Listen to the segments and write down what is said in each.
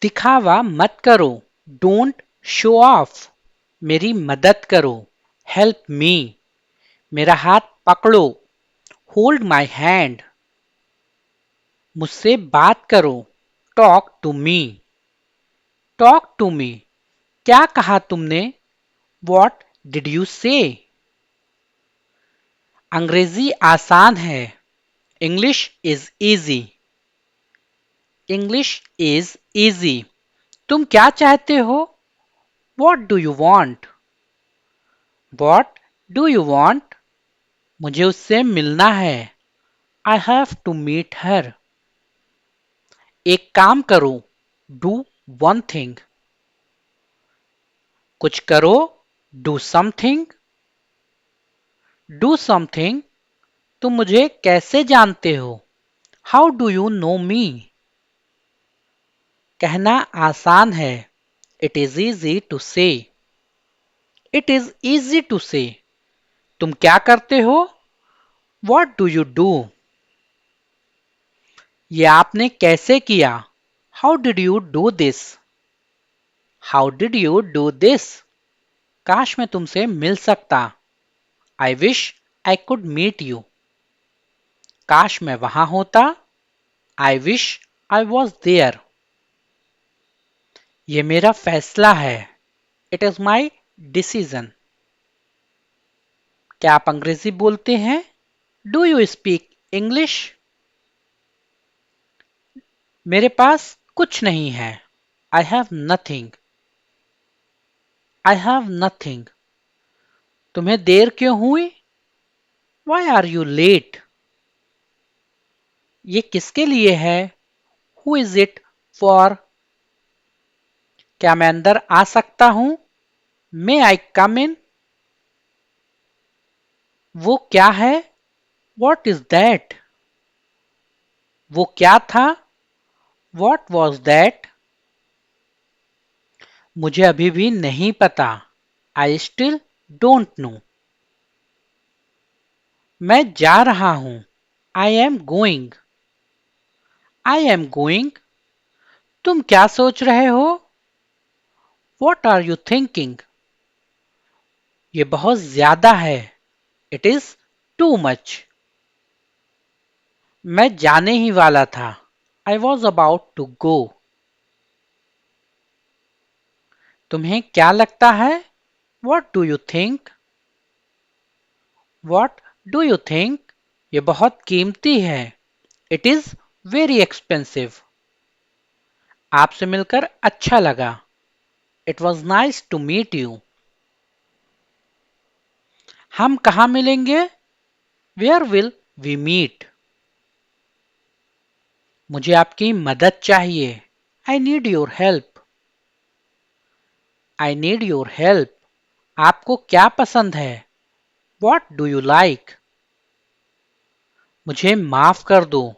दिखावा मत करो, डोंट शो ऑफ। मेरी मदद करो, हेल्प मी। मेरा हाथ पकड़ो, होल्ड माई हैंड। मुझसे बात करो, talk to me. Talk to me, क्या कहा तुमने? वॉट डिड यू से? अंग्रेजी आसान है, English is easy. English is easy. तुम क्या चाहते हो? What do you want? What do you want? मुझे उससे मिलना है, I have to meet her. एक काम करो, डू वन थिंग। कुछ करो, डू समथिंग। डू समथिंग, तुम मुझे कैसे जानते हो? How do you know me? कहना आसान है, it is easy to say. It is easy to say, तुम क्या करते हो? What do you do? ये आपने कैसे किया? How did you do this? How did you do this? काश मैं तुमसे मिल सकता, I wish I could meet you. काश मैं वहां होता, I wish I was there. ये मेरा फैसला है, इट इज माई डिसीजन। क्या आप अंग्रेजी बोलते हैं? Do you speak English? मेरे पास कुछ नहीं है, I have nothing. I have nothing. तुम्हें देर क्यों हुई? Why are you late? ये किसके लिए है? Who is it for? क्या मैं अंदर आ सकता हूं? मे आई कम इन? वो क्या है? What is that? वो क्या था? What was that? मुझे अभी भी नहीं पता, आई स्टिल डोंट नो। मैं जा रहा हूं, I am going. I am going, तुम क्या सोच रहे हो? What are you thinking? ये बहुत ज्यादा है, इट इज टू मच। मैं जाने ही वाला था, I was about to go. तुम्हें क्या लगता है? What do you think? What do you think? ये बहुत कीमती है, इट इज वेरी एक्सपेंसिव। आपसे मिलकर अच्छा लगा, it was nice to meet you. हम कहाँ मिलेंगे? Where will we meet? मुझे आपकी मदद चाहिए, I need your help. I need your help, आपको क्या पसंद है? What do you like? मुझे माफ कर दो,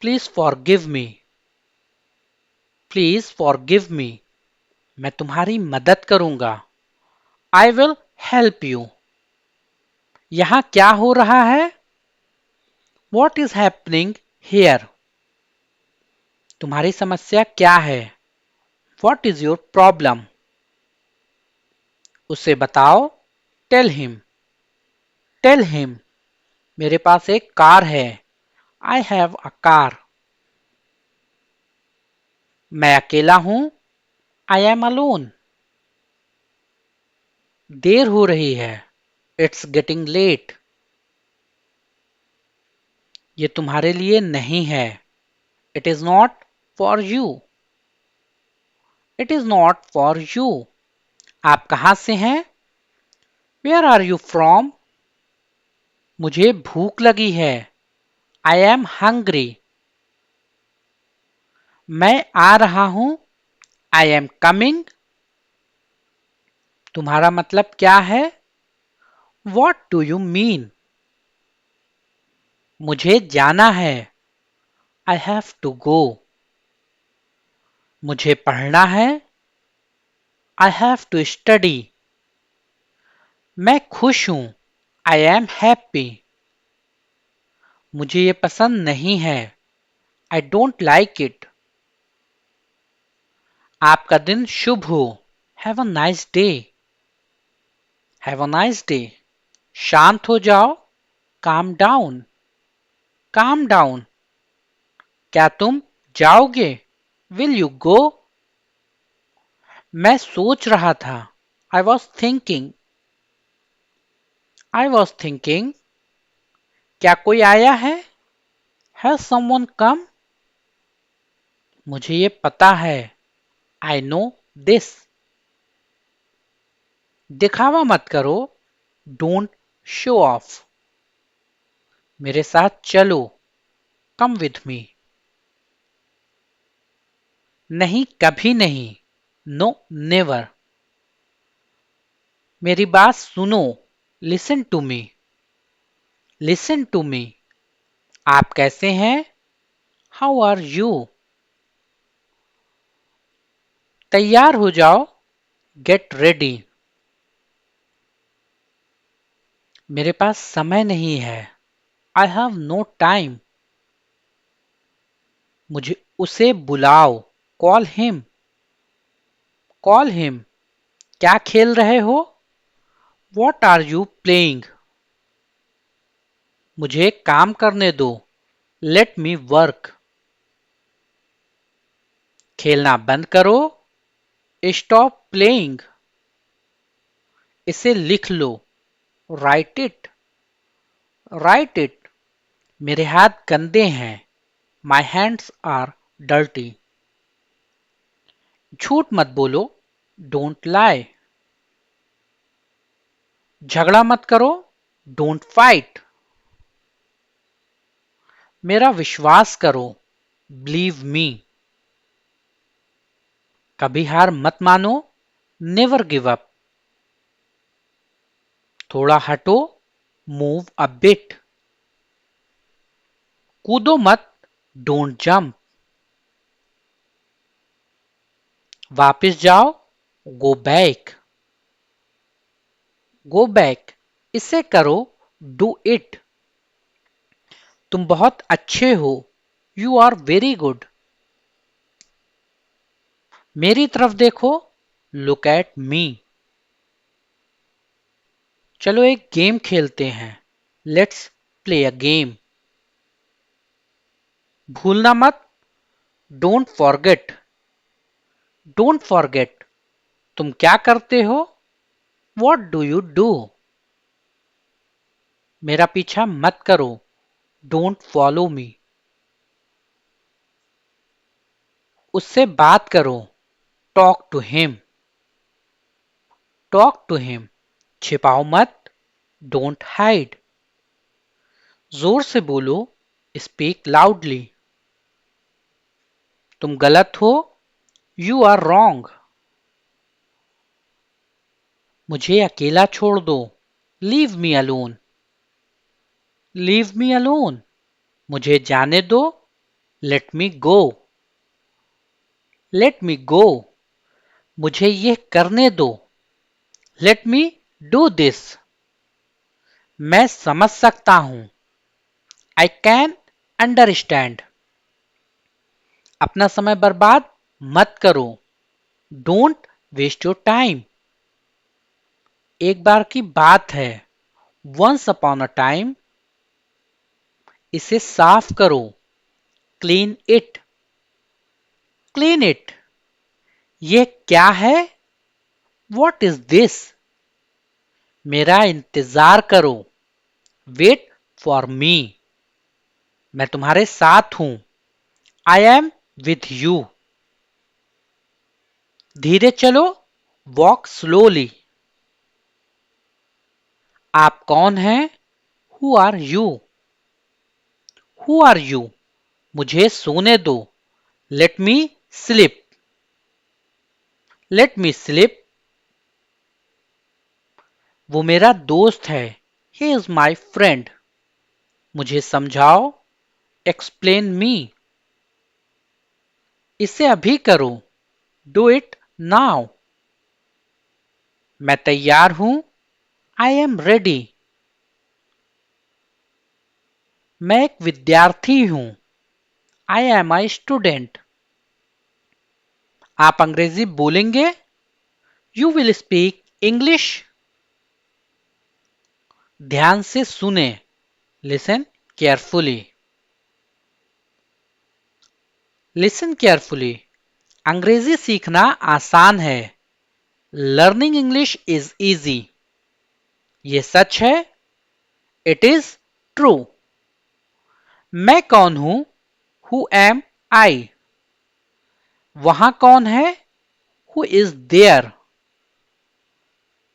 please forgive me. Please forgive me, मैं तुम्हारी मदद करूंगा, आई विल हेल्प यू। यहां क्या हो रहा है? What is happening here? तुम्हारी समस्या क्या है? What is your problem? उसे बताओ, टेल हिम। टेल हिम, मेरे पास एक कार है, आई हैव अ कार। मैं अकेला हूं, आई एम अलोन। देर हो रही है, इट्स गेटिंग लेट। ये तुम्हारे लिए नहीं है, it is not for you. It is not for you. आप कहां से हैं? Where are you from? मुझे भूख लगी है, आई एम हंग्री। मैं आ रहा हूं, आई एम कमिंग। तुम्हारा मतलब क्या है? What do you mean? मुझे जाना है, आई हैव टू गो। मुझे पढ़ना है, आई हैव टू स्टडी। मैं खुश हूं, आई एम हैप्पी। मुझे ये पसंद नहीं है, आई डोंट लाइक इट। आपका दिन शुभ हो। Have a nice day. Have a nice day. शांत हो जाओ। Calm down. Calm down. क्या तुम जाओगे? Will you go? मैं सोच रहा था। I was thinking. I was thinking. क्या कोई आया है? Has someone come? मुझे ये पता है। I know this. दिखावा मत करो। Don't show off. मेरे साथ चलो। Come with me. नहीं, कभी नहीं। No, never. मेरी बात सुनो। Listen to me. Listen to me. आप कैसे हैं? How are you? तैयार हो जाओ। Get ready. मेरे पास समय नहीं है। I have no time. मुझे उसे बुलाओ। Call him. Call him. क्या खेल रहे हो? What are you playing? मुझे काम करने दो। Let me work. खेलना बंद करो। Stop playing. इसे लिख लो। Write it. Write it. मेरे हाथ गंदे हैं। My hands are dirty. झूठ मत बोलो। Don't lie. झगड़ा मत करो। Don't fight. मेरा विश्वास करो। Believe me. कभी हार मत मानो। Never give up. थोड़ा हटो। Move a bit. कूदो मत। Don't jump. वापस जाओ। Go back. Go back. इसे करो। Do it. तुम बहुत अच्छे हो। You are very good. मेरी तरफ देखो। Look at me. चलो एक गेम खेलते हैं। Let's play a game. भूलना मत। Don't forget. Don't forget. तुम क्या करते हो? What do you do? मेरा पीछा मत करो। Don't follow me. उससे बात करो। Talk to him. Talk to him. छिपाओ मत। Don't hide. जोर से बोलो। Speak loudly. तुम गलत हो। You are wrong. मुझे अकेला छोड़ दो। Leave me alone. Leave me alone. मुझे जाने दो। Let me go. Let me go. मुझे ये करने दो। Let me do this. मैं समझ सकता हूं। I can understand. अपना समय बर्बाद मत करो। Don't waste your time. एक बार की बात है। Once upon a time. इसे साफ करो। Clean it. Clean it. ये क्या है? What is this? मेरा इंतजार करो। Wait for me. मैं तुम्हारे साथ हूं। I am with you. धीरे चलो। Walk slowly. आप कौन हैं? Who are you? Who are you? मुझे सोने दो। Let me sleep. Let me sleep. वो मेरा दोस्त है। He is my friend. मुझे समझाओ। Explain me. इसे अभी करो। Do it now. मैं तैयार हूं। I am ready. मैं एक विद्यार्थी हूं। I am I student. आप अंग्रेजी बोलेंगे? You will speak English. ध्यान से सुने। Listen carefully. Listen carefully. अंग्रेजी सीखना आसान है। Learning English is easy. ये सच है। It is true. मैं कौन हूं? Who am I? वहां कौन है? Who is there?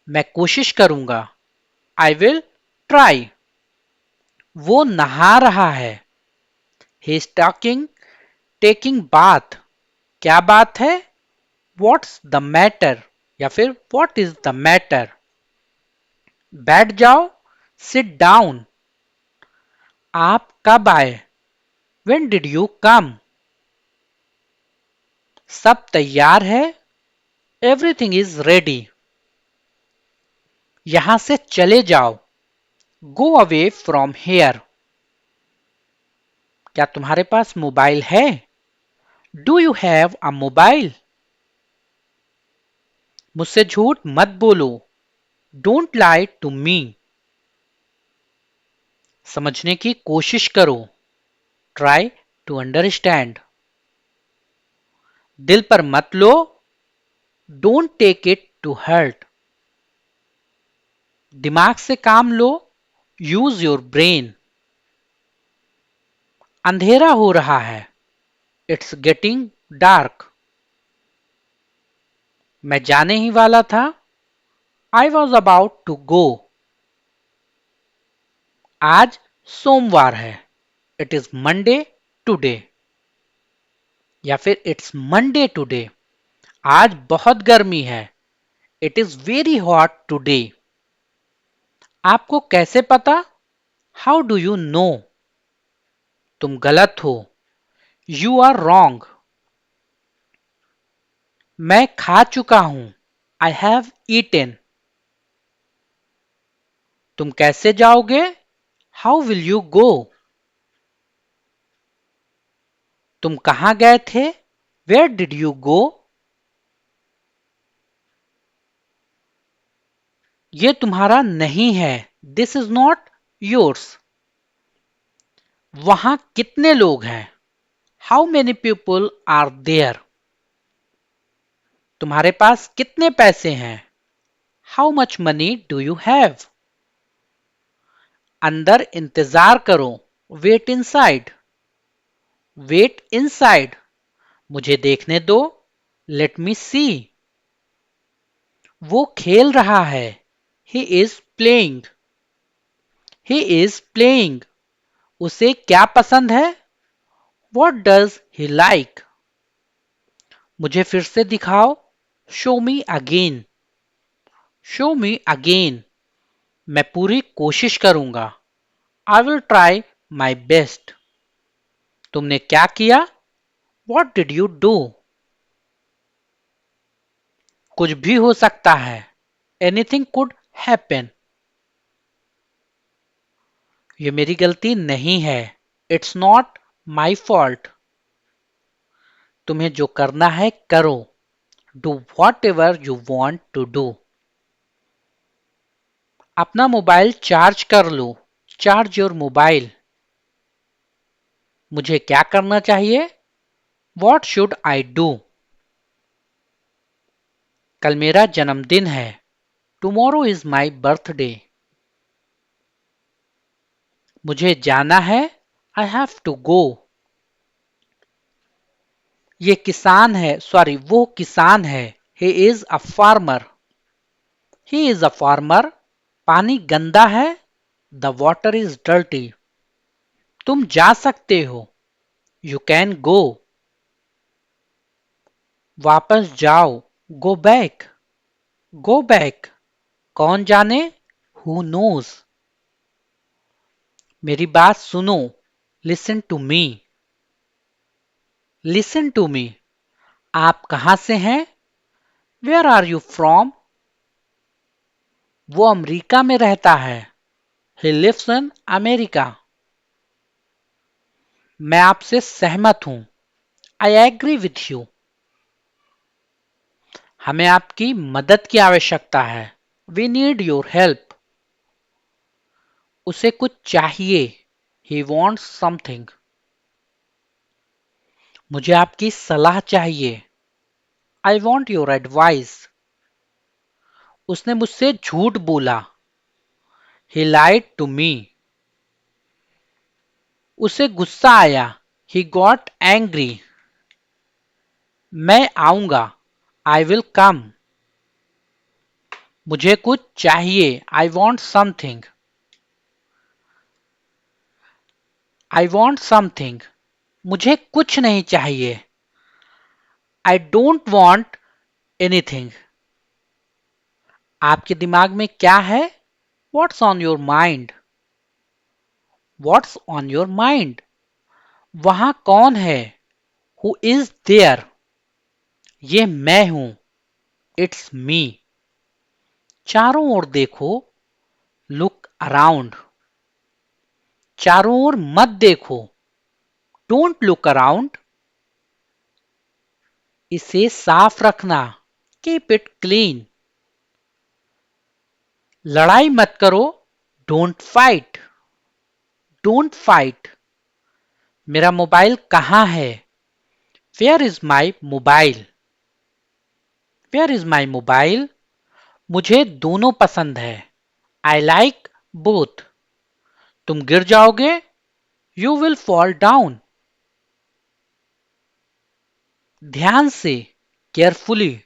मैं कोशिश करूंगा। I will try. वो नहा रहा है। He is talking taking bath. क्या बात है? What's the matter? या फिर व्हाट इज द मैटर? बैठ जाओ। Sit down. आप कब आए? When did you come? सब तैयार है। Everything is ready. यहां से चले जाओ। Go away from here. क्या तुम्हारे पास मोबाइल है? Do you have a mobile? मुझसे झूठ मत बोलो। Don't lie to me. समझने की कोशिश करो। Try to understand. दिल पर मत लो। Don't take it to heart. दिमाग से काम लो। Use your brain. अंधेरा हो रहा है। It's getting dark. मैं जाने ही वाला था। I was about to go. आज सोमवार है। It is Monday today. या फिर इट्स मंडे टुडे। आज बहुत गर्मी है। It is very hot today. आपको कैसे पता? How do you know? तुम गलत हो। You are wrong. मैं खा चुका हूं। I have eaten. तुम कैसे जाओगे? How will you go? तुम कहां गए थे? Where did you go? ये तुम्हारा नहीं है। This is not yours. वहां कितने लोग हैं? How many people are there? तुम्हारे पास कितने पैसे हैं? How much money do you have? अंदर इंतजार करो। Wait inside. Wait inside. मुझे देखने दो। Let me see. वो खेल रहा है। He is playing. He is playing. उसे क्या पसंद है? What does he like? मुझे फिर से दिखाओ। Show me again. Show me again. मैं पूरी कोशिश करूंगा। I will try my best. तुमने क्या किया? What did you do? कुछ भी हो सकता है। Anything could happen. ये मेरी गलती नहीं है। It's not my fault. तुम्हें जो करना है करो। Do whatever you want to do. अपना मोबाइल चार्ज कर लो। Charge your mobile. मुझे क्या करना चाहिए? What should I do? कल मेरा जन्मदिन है। Tomorrow is my birthday. मुझे जाना है। I have to go. ये किसान है, सॉरी वो किसान है। He is a farmer. He is a farmer. पानी गंदा है। The water is dirty. तुम जा सकते हो। You can go. वापस जाओ। Go back. Go back. कौन जाने? Who knows? मेरी बात सुनो। Listen to me. Listen to me. आप कहां से हैं? Where are you from? वो अमेरिका में रहता है। He lives in America. मैं आपसे सहमत हूं। I agree with you. हमें आपकी मदद की आवश्यकता है। We need your help. उसे कुछ चाहिए। He wants something. मुझे आपकी सलाह चाहिए। I want your advice. उसने मुझसे झूठ बोला। He lied to me. उसे गुस्सा आया। He got angry. मैं आऊंगा। I will come. मुझे कुछ चाहिए। I want something. I want something. मुझे कुछ नहीं चाहिए। I don't want anything. आपके दिमाग में क्या है? What's on your mind? What's on your mind? वहां कौन है? Who is there? ये मैं हूं। It's me. चारों ओर देखो। Look around. चारों ओर मत देखो। Don't look around. इसे साफ रखना। Keep it clean. लड़ाई मत करो। Don't fight. Don't fight. मेरा मोबाइल कहाँ है? Where is my mobile? Where is my mobile? मुझे दोनों पसंद है। I like both. तुम गिर जाओगे। You will fall down. ध्यान से। केयरफुली।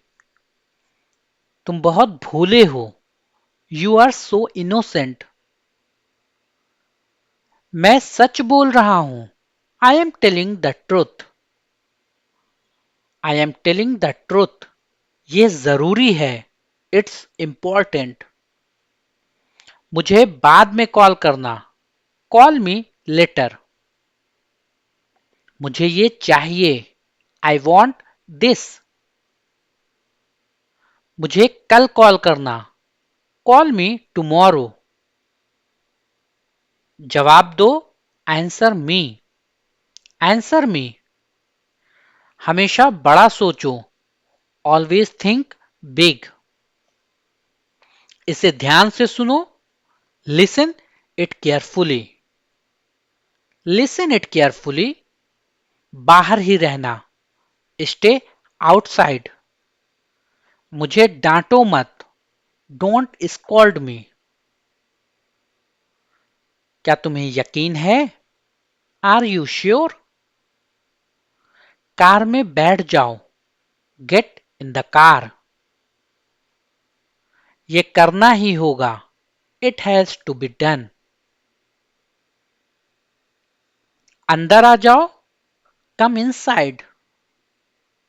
तुम बहुत भोले हो। You are so innocent. मैं सच बोल रहा हूं। I am telling the truth. I am telling the truth. ये जरूरी है। It's important. मुझे बाद में कॉल करना। Call me later. मुझे ये चाहिए। I want this. मुझे कल कॉल करना। Call me tomorrow. जवाब दो। Answer me. Answer me. हमेशा बड़ा सोचो। Always think big. इसे ध्यान से सुनो। Listen it carefully. Listen it carefully. बाहर ही रहना। Stay outside. मुझे डांटो मत। Don't scold me. क्या तुम्हें यकीन है? Are you sure? कार में बैठ जाओ। Get in the car. ये करना ही होगा। It has to be done. अंदर आ जाओ। Come inside.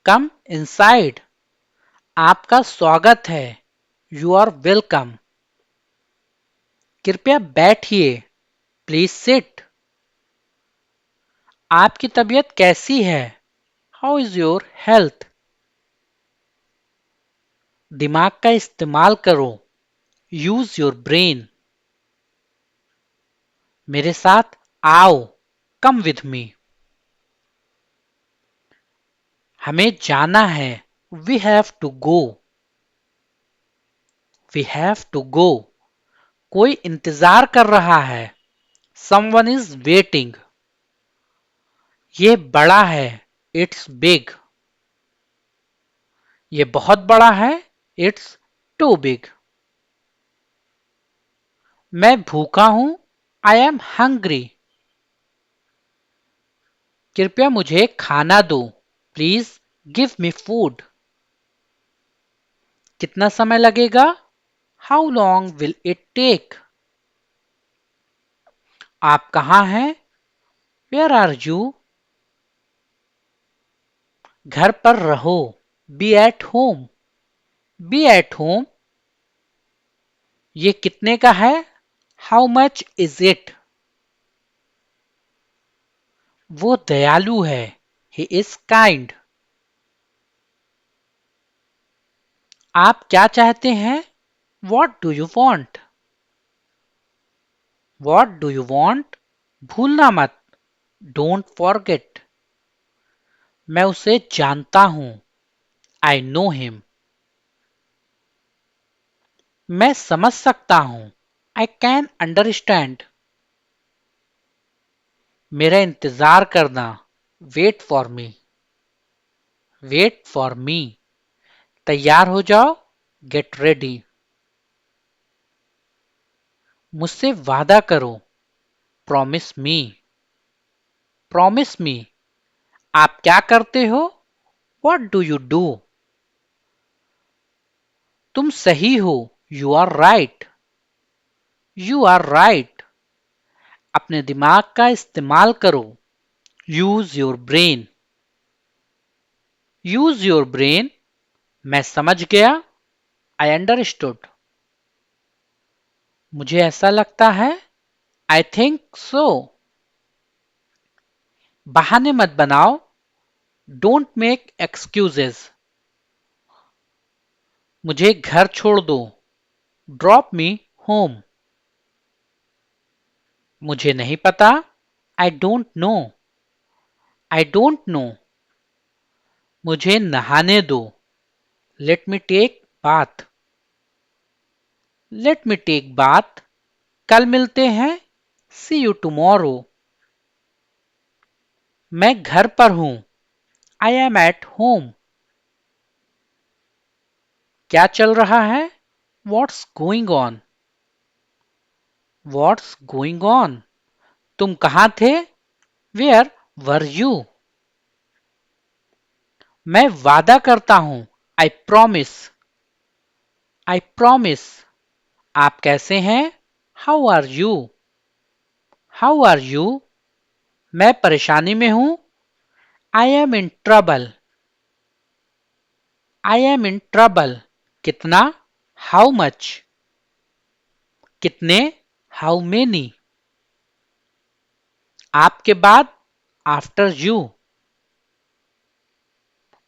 Come inside. आपका स्वागत है। You are welcome. कृपया बैठिए। Please sit. आपकी तबीयत कैसी है? How is your health? दिमाग का इस्तेमाल करो। Use your brain. मेरे साथ आओ। Come with me. हमें जाना है। We have to go. We have to go. कोई इंतजार कर रहा है। Someone is waiting. ये बड़ा है। It's big. ये बहुत बड़ा है। It's too big. मैं भूखा हूं। I am hungry. कृपया मुझे खाना दो। Please give me food. कितना समय लगेगा? How long will it take? आप कहाँ हैं? Where are you? घर पर रहो। Be at home. Be at home. ये कितने का है? How much is it? वो दयालु है। He is kind. आप क्या चाहते हैं? What do you want? What do you want? भूलना मत। Don't forget. मैं उसे जानता हूं। I know him. मैं समझ सकता हूं। I can understand. मेरा इंतजार करना। Wait for me. Wait for me. तैयार हो जाओ। Get ready. मुझसे वादा करो। Promise me. Promise me. आप क्या करते हो? What do you do? तुम सही हो। You are right. You are right. अपने दिमाग का इस्तेमाल करो। Use your brain. Use your brain. मैं समझ गया। I understood. मुझे ऐसा लगता है। I think so. बहाने मत बनाओ। Don't make excuses. मुझे घर छोड़ दो। Drop me home. मुझे नहीं पता। I don't know. I don't know. मुझे नहाने दो। Let me take bath. Let me take bath. कल मिलते हैं। See you tomorrow. मैं घर पर हूं। I am at home. क्या चल रहा है? Watts going on? What's going on? तुम कहाँ थे? Where were you? मैं वादा करता हूं। I promise. I promise. आप कैसे हैं? How are you? How are you? मैं परेशानी में हूं। I am in trouble. I am in trouble. कितना? How much? कितने? How many? आपके बाद। After you.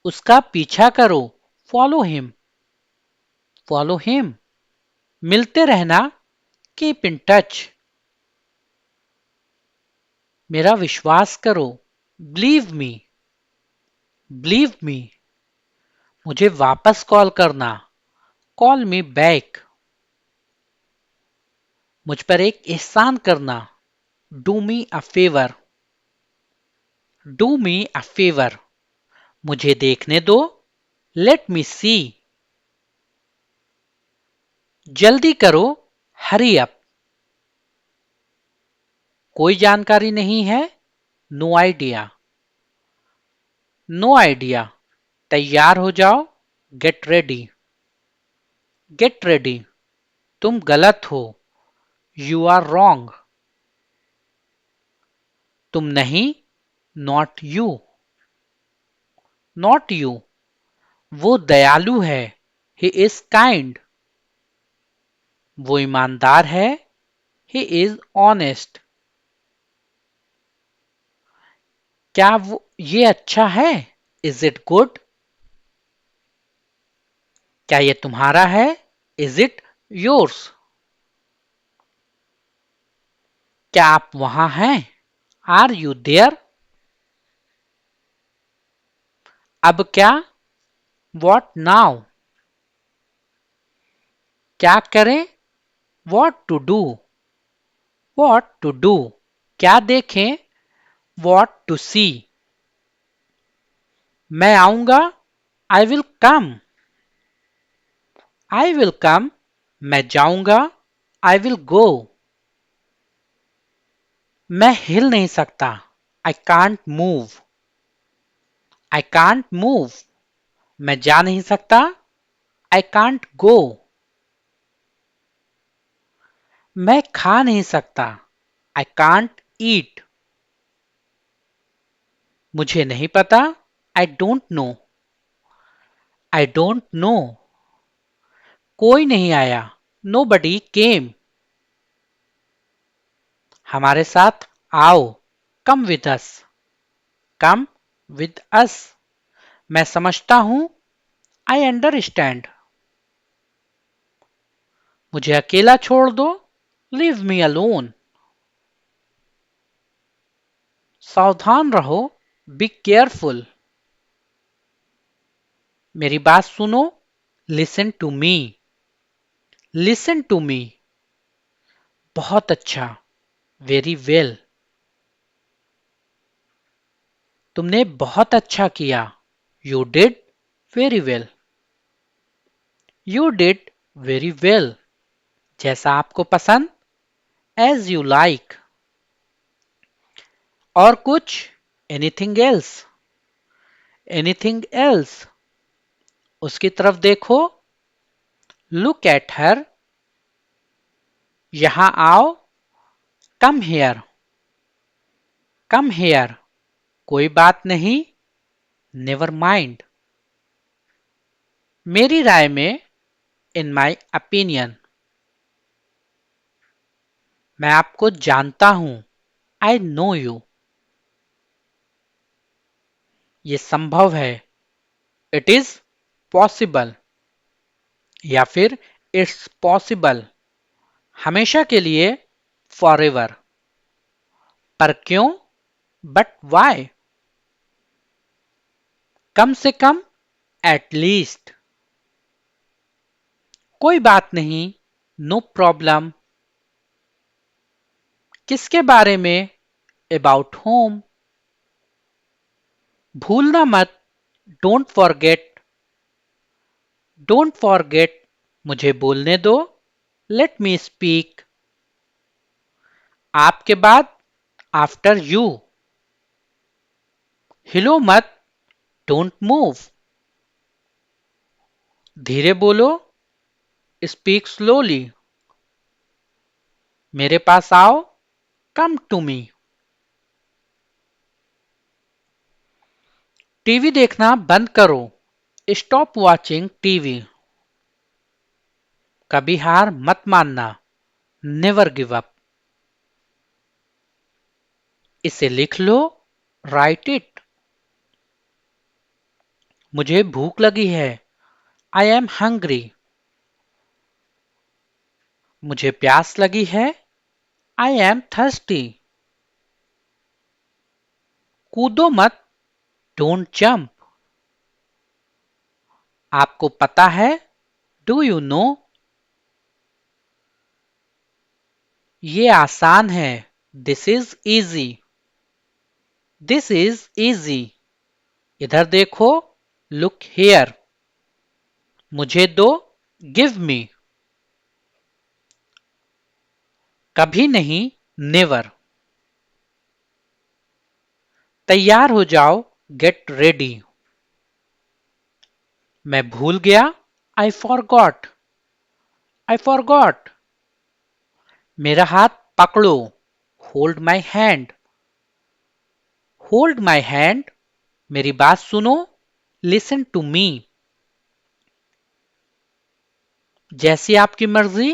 उसका पीछा करो। Follow him. Follow him. मिलते रहना। Keep in touch. मेरा विश्वास करो। Believe me. Believe me. मुझे वापस कॉल करना। Call me back. मुझ पर एक एहसान करना। Do me a favour. Do me a favour. मुझे देखने दो। Let me see. जल्दी करो। Hurry up. कोई जानकारी नहीं है। No idea. No idea. तैयार हो जाओ। Get ready. Get ready. तुम गलत हो। You are wrong. तुम नहीं। Not you. Not you. वो दयालु है। He is kind. वो ईमानदार है। He is honest. क्या वो ये अच्छा है? Is it good? क्या ये तुम्हारा है? Is it yours? क्या आप वहां हैं? Are you there? अब क्या? What now? क्या करें? What to do? What to do? क्या देखें? What to see? मैं आऊंगा। I will come. I will come. मैं जाऊंगा। I will go. मैं हिल नहीं सकता। I can't move. I can't move. मैं जा नहीं सकता। I can't go. मैं खा नहीं सकता। I can't eat. मुझे नहीं पता। I don't know. I don't know. कोई नहीं आया। Nobody came. हमारे साथ आओ। Come with us. Come with us. मैं समझता हूं। I understand. मुझे अकेला छोड़ दो। Leave me alone. सावधान रहो। Be careful. मेरी बात सुनो। Listen to me. Listen to me. बहुत अच्छा। Very well. तुमने बहुत अच्छा किया। You did very well. You did very well. जैसा आपको पसंद। As you like. और कुछ? Anything else? Anything else? उसकी तरफ देखो। Look at her. यहां आओ। Come here. Come here. कोई बात नहीं। Never mind. मेरी राय में। In my opinion. मैं आपको जानता हूं। I know you. ये संभव है। It is possible. या फिर इट्स पॉसिबल। हमेशा के लिए। Forever. पर क्यों? But why? कम से कम। At least. कोई बात नहीं। No problem. किसके बारे में? About home. भूलना मत। Don't forget. Don't forget. मुझे बोलने दो। Let me speak. आपके बाद। After you. हिलो मत। Don't move. धीरे बोलो। Speak slowly. मेरे पास आओ। Come to me. टीवी देखना बंद करो। Stop watching TV. कभी हार मत मानना। Never give up. इसे लिख लो। Write it. मुझे भूख लगी है। I am hungry. मुझे प्यास लगी है। I am thirsty. कूदो मत। Don't jump. आपको पता है? Do you know? ये आसान है। This is easy. This is easy. इधर देखो। Look here. मुझे दो। Give me. कभी नहीं। नेवर। तैयार हो जाओ। Get ready. मैं भूल गया। I forgot. I forgot. मेरा हाथ पकड़ो। Hold my hand. Hold my hand. मेरी बात सुनो। Listen to me. जैसी आपकी मर्जी।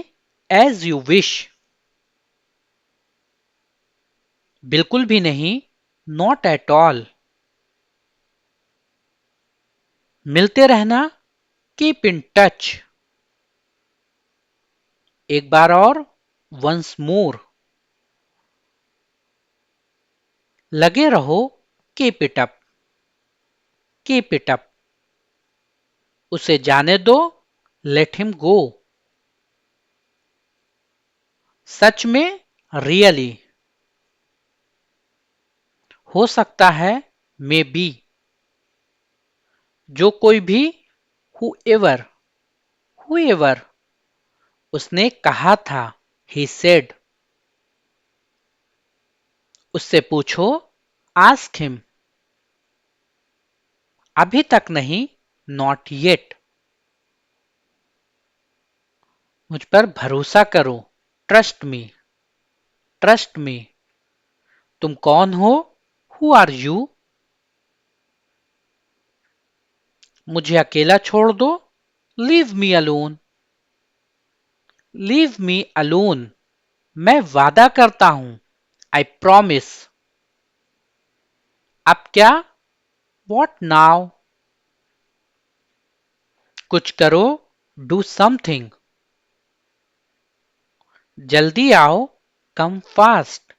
As you wish. बिल्कुल भी नहीं। Not at all. मिलते रहना। Keep in touch. एक बार और। Once more. लगे रहो। Keep it up. Keep it up. उसे जाने दो। Let him go. सच में। रियली। हो सकता है। Maybe. जो कोई भी। Whoever. Whoever. उसने कहा था। He said. उससे पूछो। Ask him. अभी तक नहीं। Not yet. मुझ पर भरोसा करो। Trust me. Trust me. तुम कौन हो? Who are you? मुझे अकेला छोड़ दो। Leave me alone. Leave me alone. मैं वादा करता हूं। I promise. अब क्या? What now? कुछ करो। Do something. जल्दी आओ। Come fast.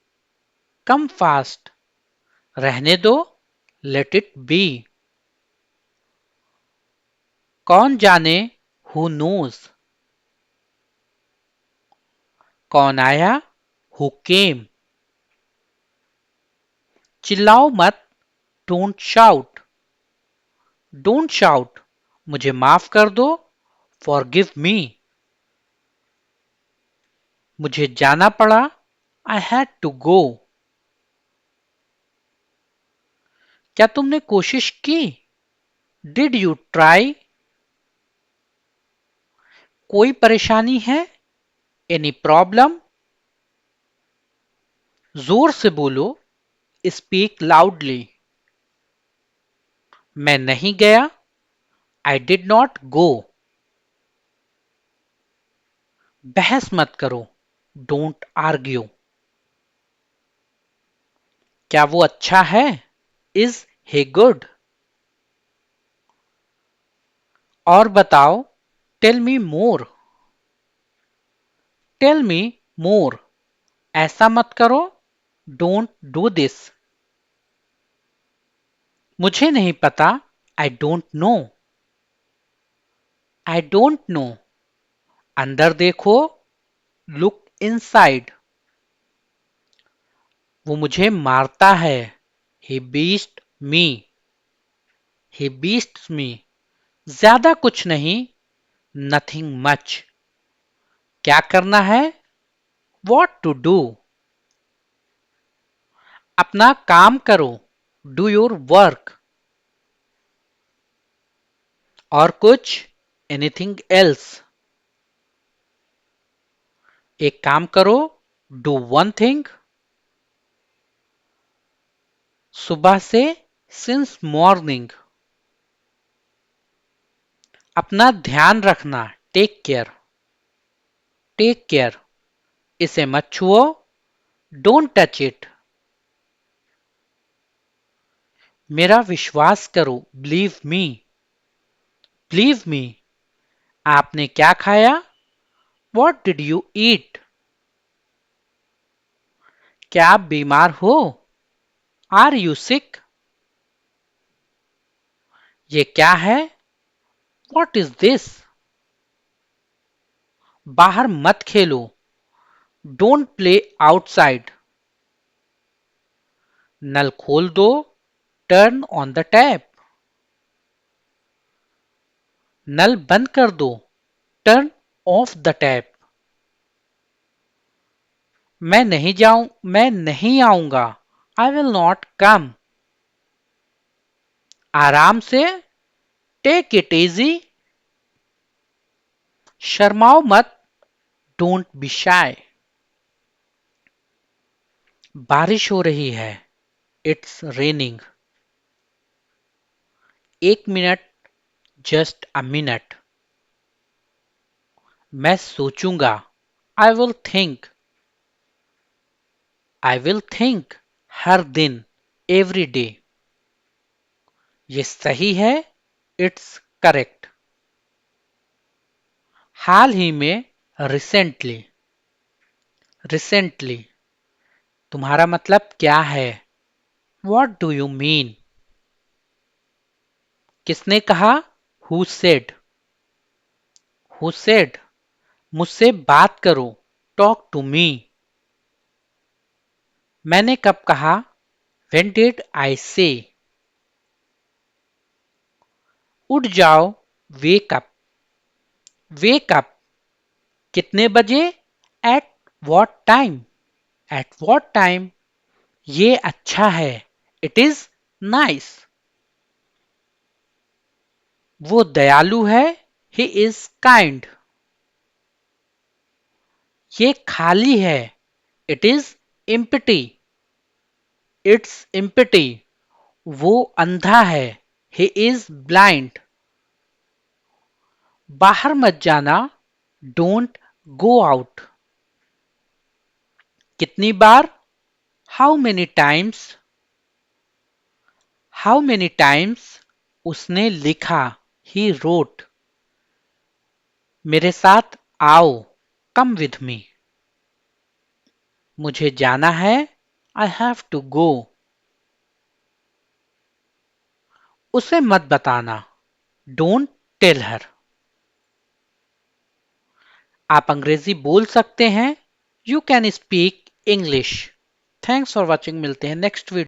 Come fast. रहने दो। Let it be. कौन जाने। Who knows. कौन आया? Who came? चिल्लाओ मत, डोंट शाउट। डोंट शाउट, मुझे माफ कर दो, फॉरगिव मी। मुझे जाना पड़ा, आई हैड टू गो। क्या तुमने कोशिश की? Did you try? कोई परेशानी है? Any problem? जोर से बोलो, स्पीक लाउडली। मैं नहीं गया, आई डिड नॉट गो। बहस मत करो, डोंट आर्ग्यू। क्या वो अच्छा है? Is he good? और बताओ, टेल मी मोर। टेल मी मोर, ऐसा मत करो, डोंट डू दिस। मुझे नहीं पता, I don't know. I don't no, अंदर देखो, लुक इनसाइड। वो मुझे मारता है, he beats me. he beats मी, ज्यादा कुछ नहीं, नथिंग मच। क्या करना है? What to do? अपना काम करो, डू योर वर्क। और कुछ? Anything else? एक काम करो, डू वन थिंग। सुबह से, सिंस मॉर्निंग। अपना ध्यान रखना, टेक केयर। टेक केयर, इसे मत छुओ, डोंट टच इट। मेरा विश्वास करो, बिलीव मी। बिलीव मी, आपने क्या खाया? What did you eat? क्या आप बीमार हो? Are you sick? ये क्या है? What is this? बाहर मत खेलो, डोंट प्ले आउटसाइड। नल खोल दो, टर्न ऑन द टैप। नल बंद कर दो, टर्न ऑफ द टैप। मैं नहीं आऊंगा, आई विल नॉट कम। आराम से, टेक इट इजी। शर्माओ मत, डोंट बी शाय। बारिश हो रही है, इट्स रेनिंग। एक मिनट, जस्ट अ मिनट। मैं सोचूंगा, I will think. I will think, हर दिन, एवरी डे। ये सही है, इट्स करेक्ट। हाल ही में, रिसेंटली। रिसेंटली, तुम्हारा मतलब क्या है? What do you mean? किसने कहा? Who said? हु सेड, मुझसे बात करो, टॉक टू मी। मैंने कब कहा? व्हेन डिड आई से? उठ जाओ, वेक अप। वेक अप, कितने बजे? At what time? At what time, ये अच्छा है, इट इज नाइस। वो दयालु है, ही इज काइंड। ये खाली है, it is empty. It's empty, वो अंधा है, ही इज ब्लाइंड। बाहर मत जाना, डोंट गो आउट। कितनी बार? How many times? How many times, उसने लिखा, ही रोट। मेरे साथ आओ, कम विथ मी। मुझे जाना है, आई हैव टू गो। उसे मत बताना, डोंट टेल हर। आप अंग्रेजी बोल सकते हैं, you can speak English. Thanks for watching. मिलते हैं नेक्स्ट वीडियो।